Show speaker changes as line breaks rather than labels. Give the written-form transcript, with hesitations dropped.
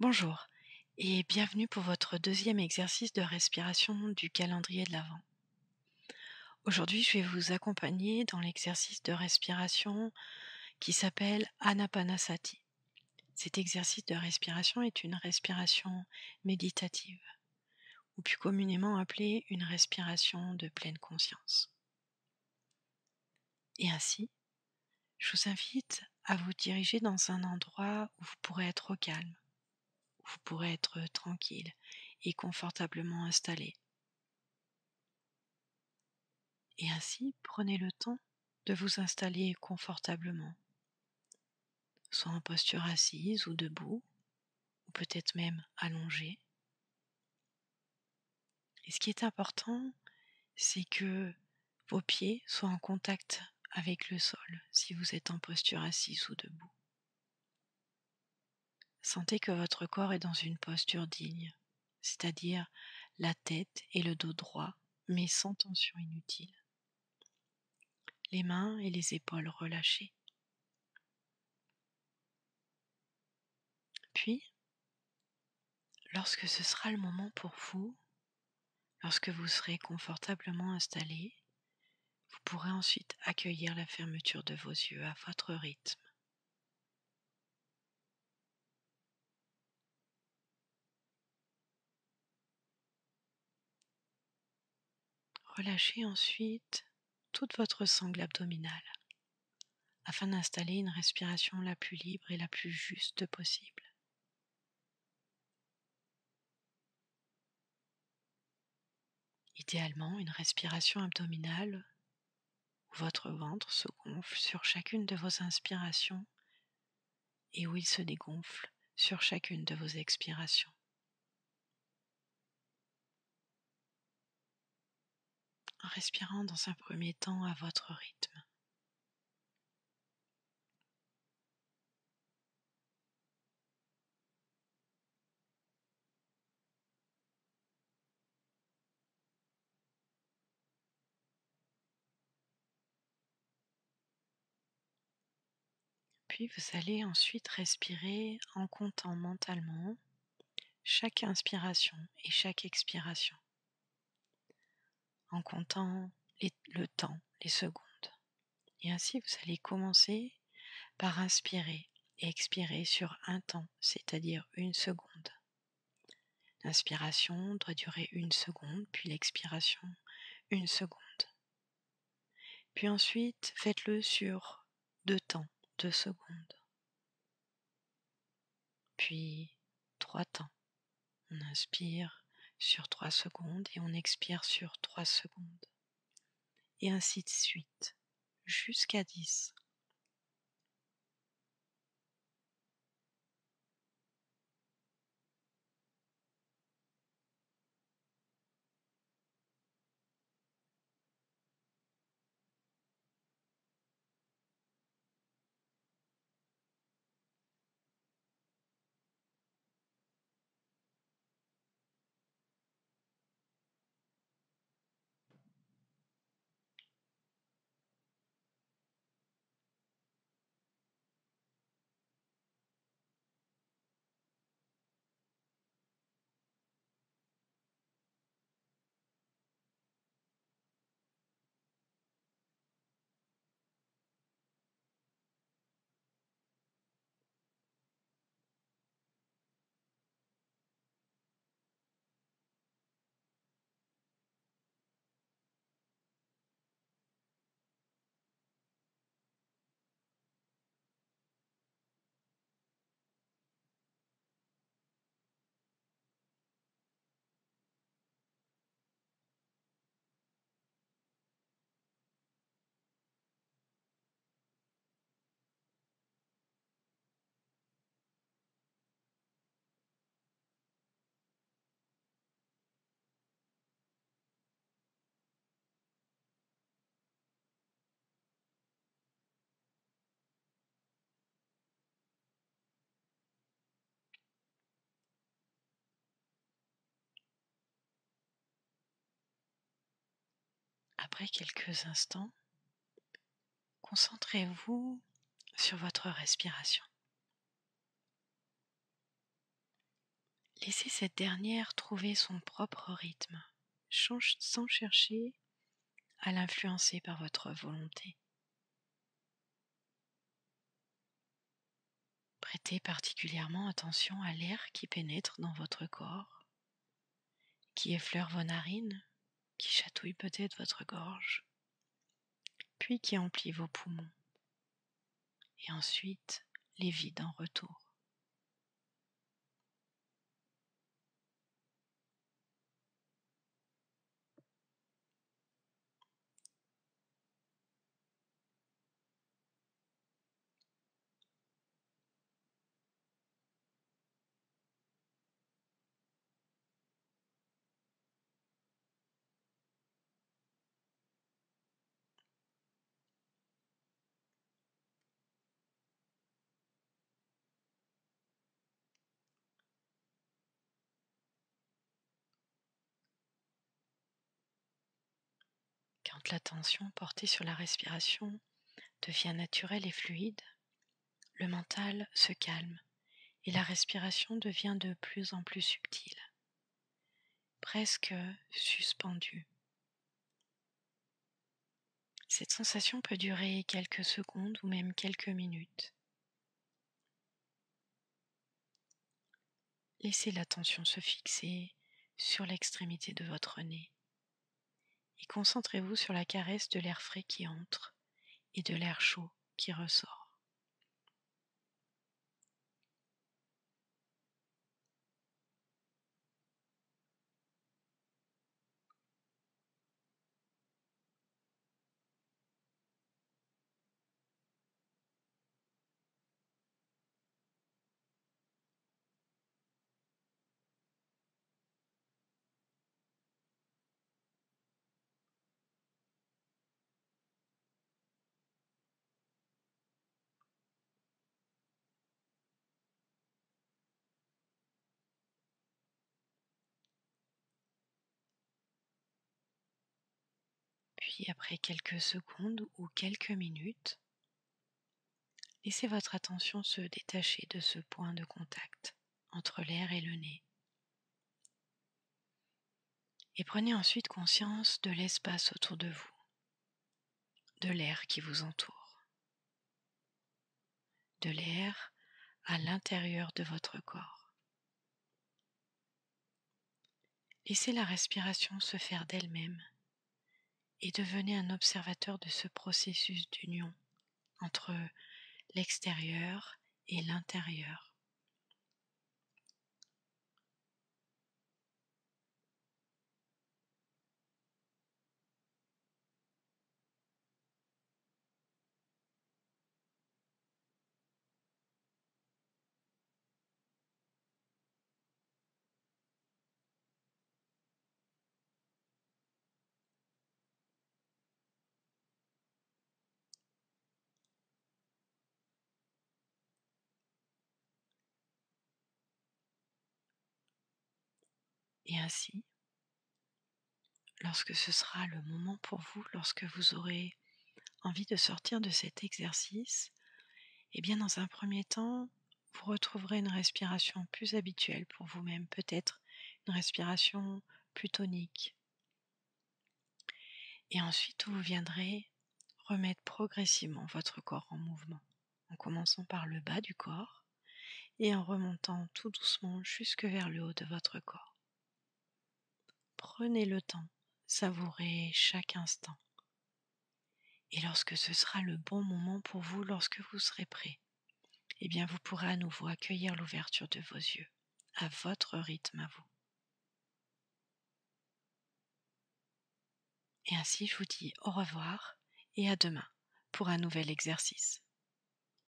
Bonjour et bienvenue pour votre deuxième exercice de respiration du calendrier de l'Avent. Aujourd'hui, je vais vous accompagner dans l'exercice de respiration qui s'appelle Anapanasati. Cet exercice de respiration est une respiration méditative, ou plus communément appelée une respiration de pleine conscience. Et ainsi, je vous invite à vous diriger dans un endroit où vous pourrez être au calme, où vous pourrez être tranquille et confortablement installé. Et ainsi, prenez le temps de vous installer confortablement, soit en posture assise ou debout, ou peut-être même allongé. Et ce qui est important, c'est que vos pieds soient en contact avec le sol si vous êtes en posture assise ou debout. Sentez que votre corps est dans une posture digne, c'est-à-dire la tête et le dos droit, mais sans tension inutile. Les mains et les épaules relâchées. Puis, lorsque ce sera le moment pour vous, lorsque vous serez confortablement installé, vous pourrez ensuite accueillir la fermeture de vos yeux à votre rythme. Relâchez ensuite toute votre sangle abdominale afin d'installer une respiration la plus libre et la plus juste possible. Idéalement, une respiration abdominale où votre ventre se gonfle sur chacune de vos inspirations et où il se dégonfle sur chacune de vos expirations. En respirant dans un premier temps à votre rythme. Puis vous allez ensuite respirer en comptant mentalement chaque inspiration et chaque expiration, en comptant le temps, les secondes. Et ainsi vous allez commencer par inspirer et expirer sur un temps, c'est-à-dire 1 seconde. L'inspiration doit durer 1 seconde, puis l'expiration 1 seconde. Puis ensuite, faites-le sur 2 temps, 2 secondes. Puis 3 temps. On inspire sur 3 secondes et on expire sur 3 secondes. Et ainsi de suite, jusqu'à 10. Après quelques instants, concentrez-vous sur votre respiration. Laissez cette dernière trouver son propre rythme, sans chercher à l'influencer par votre volonté. Prêtez particulièrement attention à l'air qui pénètre dans votre corps, qui effleure vos narines, qui chatouille peut-être votre gorge, puis qui emplit vos poumons, et ensuite les vide en retour. Quand l'attention portée sur la respiration devient naturelle et fluide, le mental se calme et la respiration devient de plus en plus subtile, presque suspendue. Cette sensation peut durer quelques secondes ou même quelques minutes. Laissez l'attention se fixer sur l'extrémité de votre nez et concentrez-vous sur la caresse de l'air frais qui entre et de l'air chaud qui ressort. Puis après quelques secondes ou quelques minutes, laissez votre attention se détacher de ce point de contact entre l'air et le nez. Et prenez ensuite conscience de l'espace autour de vous, de l'air qui vous entoure, de l'air à l'intérieur de votre corps. Laissez la respiration se faire d'elle-même et devenez un observateur de ce processus d'union entre l'extérieur et l'intérieur. Et ainsi, lorsque ce sera le moment pour vous, lorsque vous aurez envie de sortir de cet exercice, eh bien dans un premier temps, vous retrouverez une respiration plus habituelle pour vous-même, peut-être une respiration plus tonique. Et ensuite, vous viendrez remettre progressivement votre corps en mouvement, en commençant par le bas du corps et en remontant tout doucement jusque vers le haut de votre corps. Prenez le temps, savourez chaque instant. Et lorsque ce sera le bon moment pour vous, lorsque vous serez prêt, eh bien vous pourrez à nouveau accueillir l'ouverture de vos yeux, à votre rythme à vous. Et ainsi, je vous dis au revoir et à demain pour un nouvel exercice.